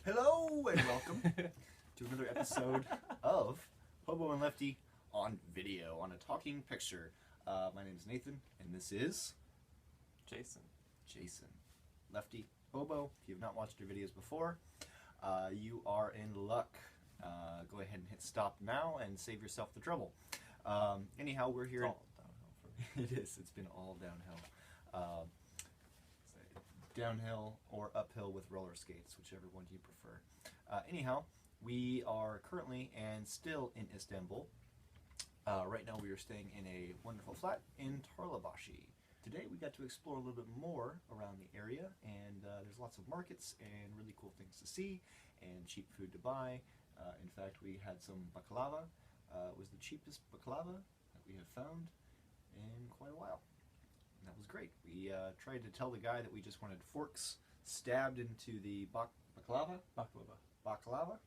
Hello and welcome to another episode of Hobo and Lefty on video, on a talking picture. My name is Nathan, and this is Jason. Lefty, Hobo. If you have not watched our videos before, you are in luck. Go ahead and hit stop now and save yourself the trouble. Anyhow, we're here. It's all downhill for me. It is. It's been all downhill. Downhill or uphill with roller skates, whichever one you prefer. Anyhow, we are currently and still in Istanbul. Right now we are staying in a wonderful flat in Tarlabaşı. Today we got to explore a little bit more around the area, and there's lots of markets and really cool things to see and cheap food to buy. In fact, we had some baklava. It was the cheapest baklava that we have found in quite a while. And that was great. We tried to tell the guy that we just wanted forks stabbed into the baklava. Baklava.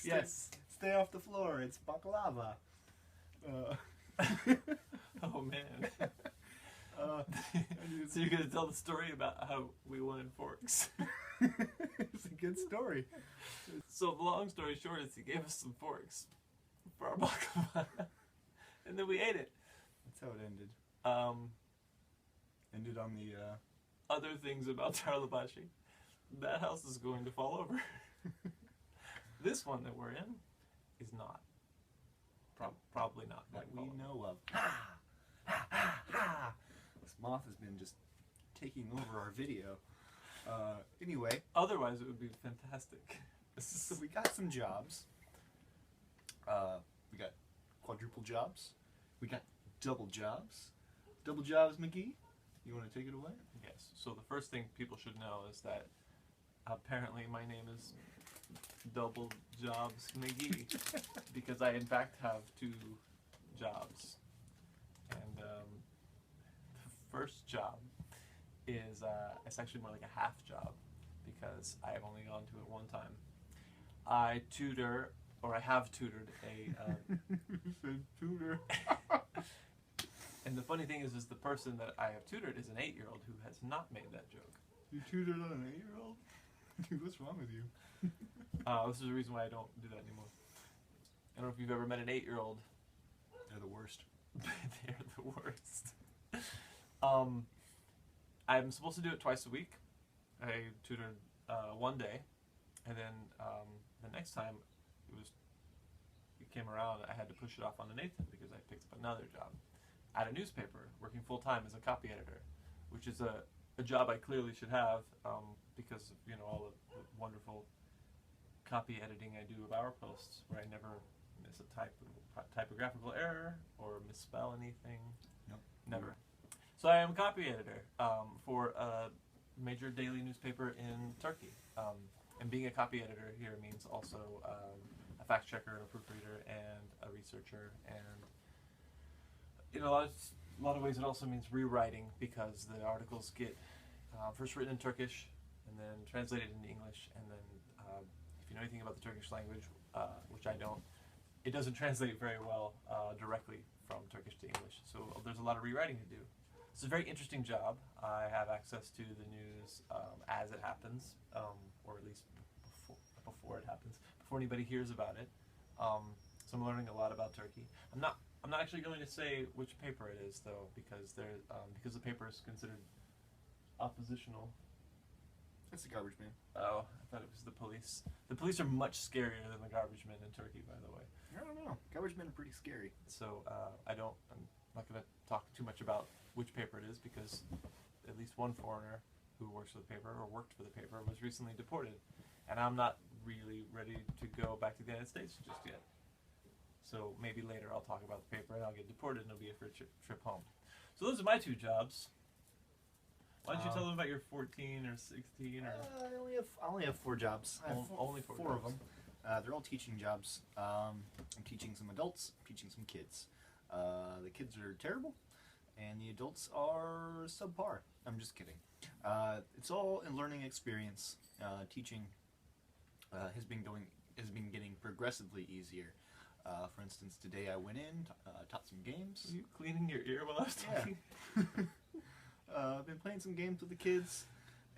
Yes. Stay off the floor. It's baklava. Oh man. So you're gonna tell the story about how we wanted forks. It's a good story. So the long story short is he gave us some forks for our baklava, and then we ate it. That's how it ended. Ended on the Other things about Tarlabaşı. That house is going to fall over. This one that we're in is not. Probably not. that we know of. Ha! Ha! Ha! Ha! This moth has been just taking over our video. Anyway, Otherwise, it would be fantastic. so we got some jobs. We got quadruple jobs. We got double jobs. Double jobs, McGee. You want to take it away? Yes. So the first thing people should know is that apparently my name is Double Jobs McGee because I in fact have two jobs, and the first job is it's actually more like a half job because I have only gone to it one time. I tutor, or I have tutored a. You said tutor. And the funny thing is the person that I have tutored is an 8-year-old who has not made that joke. You tutored on an 8-year-old? Dude, what's wrong with you? This is the reason why I don't do that anymore. I don't know if you've ever met an 8-year-old. They're the worst. They're the worst. I'm supposed to do it twice a week. I tutored one day, and then the next time it came around, I had to push it off on Nathan because I picked up another job at a newspaper, working full time as a copy editor, which is a job I clearly should have because of, all the wonderful copy editing I do of our posts, where I never miss a typographical error or misspell anything. Nope. Never. So I am a copy editor for a major daily newspaper in Turkey. And being a copy editor here means also a fact checker, a proofreader, and a researcher. And in a lot of ways, it also means rewriting because the articles get first written in Turkish and then translated into English. And then if you know anything about the Turkish language, which I don't, it doesn't translate very well directly from Turkish to English. So there's a lot of rewriting to do. It's a very interesting job. I have access to the news as it happens, or at least before it happens, before anybody hears about it. So I'm learning a lot about Turkey. I'm not actually going to say which paper it is though, because because the paper is considered oppositional. That's the garbage man. Oh, I thought it was the police. The police are much scarier than the garbage men in Turkey, by the way. I don't know. Garbage men are pretty scary. So I'm not going to talk too much about which paper it is because at least one foreigner who works for the paper or worked for the paper was recently deported, and I'm not really ready to go back to the United States just yet. So maybe later I'll talk about the paper and I'll get deported and it'll be a free trip home. So those are my two jobs. Why don't you tell them about your 14 or 16 or? I only have 4 jobs. I have only four of them. They're all teaching jobs. I'm teaching some adults, teaching some kids. The kids are terrible, and the adults are subpar. I'm just kidding. It's all a learning experience. Teaching has been getting progressively easier. For instance, today I went in, taught some games. Were you cleaning your ear while I was talking? I've been playing some games with the kids,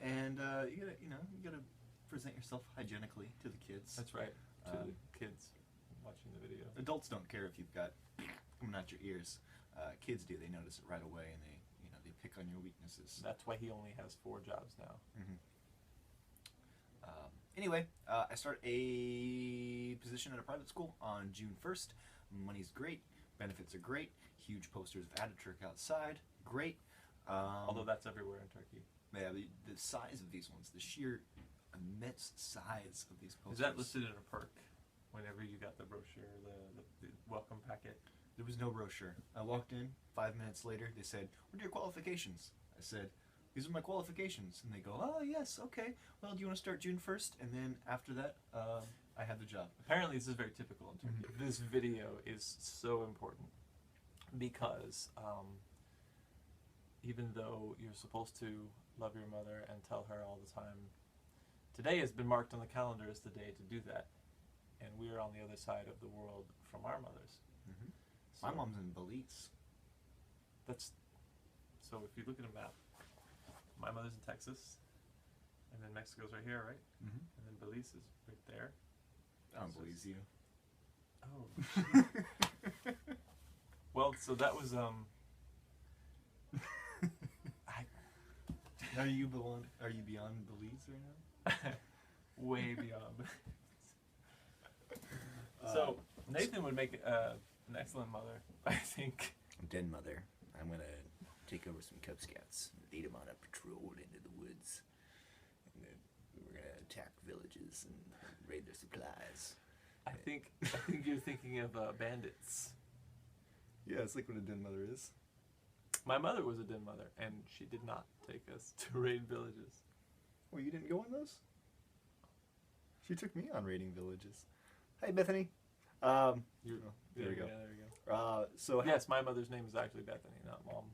and you gotta present yourself hygienically to the kids. That's right. To the kids watching the video. Adults don't care if you've got coming out your ears. Kids do. They notice it right away, and they pick on your weaknesses. That's why he only has 4 jobs now. Mm-hmm. Anyway, I start a position at a private school on June 1st. Money's great. Benefits are great. Huge posters of Ataturk outside. Great. Although that's everywhere in Turkey. Yeah, the size of these ones, the sheer immense size of these posters. Is that listed in a perk? Whenever you got the brochure, the welcome packet? There was no brochure. I walked in, 5 minutes later, they said, "What are your qualifications?" I said, "These are my qualifications." And they go, "Oh, yes, okay. Well, do you want to start June 1st? And then after that, I have the job." Apparently this is very typical in Turkey. Mm-hmm. This video is so important because even though you're supposed to love your mother and tell her all the time, today has been marked on the calendar as the day to do that. And we are on the other side of the world from our mothers. Mm-hmm. So My mom's in Belize. So if you look at a map, my mother's in Texas, and then Mexico's right here, right? Mm-hmm. And then Belize is right there. I don't believe you. Oh. Well, so that was Are you beyond Belize right now? way beyond. So Nathan would make an excellent mother, I think. Den mother, I'm gonna take over some Cub Scouts, lead them on a patrol into the woods, and then we're gonna attack villages and raid their supplies. I think you're thinking of bandits. Yeah, it's like what a den mother is. My mother was a den mother, and she did not take us to raid villages. Well, you didn't go on those? She took me on raiding villages. Hi, Bethany. There we go. Yeah, there we go. So Yes, my mother's name is actually Bethany, not Mom.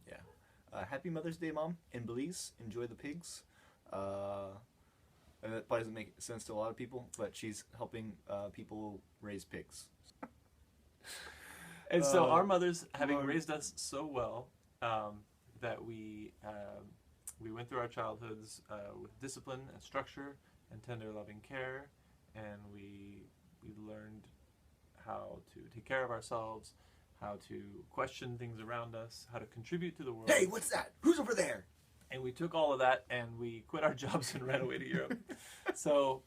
Yeah. Happy Mother's Day, Mom, in Belize. Enjoy the pigs. That probably doesn't make sense to a lot of people, but she's helping people raise pigs. And so our mothers, having raised us so well, that we went through our childhoods with discipline and structure and tender, loving care, and we learned how to take care of ourselves, how to question things around us, how to contribute to the world. Hey, what's that? Who's over there? And we took all of that and we quit our jobs and ran away to Europe. So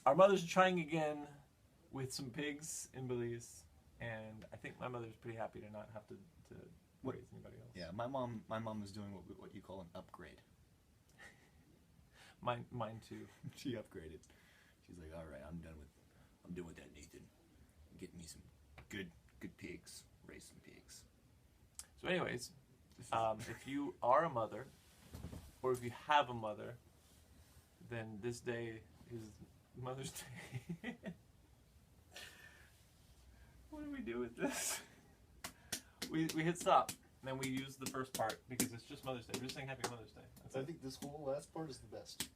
our mothers are trying again with some pigs in Belize, and I think my mother's pretty happy to not have to raise anybody else. Yeah, my mom is doing what you call an upgrade. Mine too. She upgraded. She's like, all right, I'm done with that, Nathan. Get me some good pigs. Raise some pigs. So anyways, if you are a mother, or if you have a mother, then this day is Mother's Day. What do we do with this? We hit stop, and then we use the first part because it's just Mother's Day. We're just saying Happy Mother's Day. That's I it. think this whole last part is the best.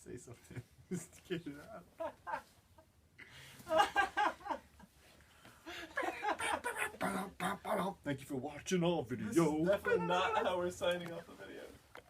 Say something. Just get it out. Thank you for watching our video. This is definitely not how we're signing off the video.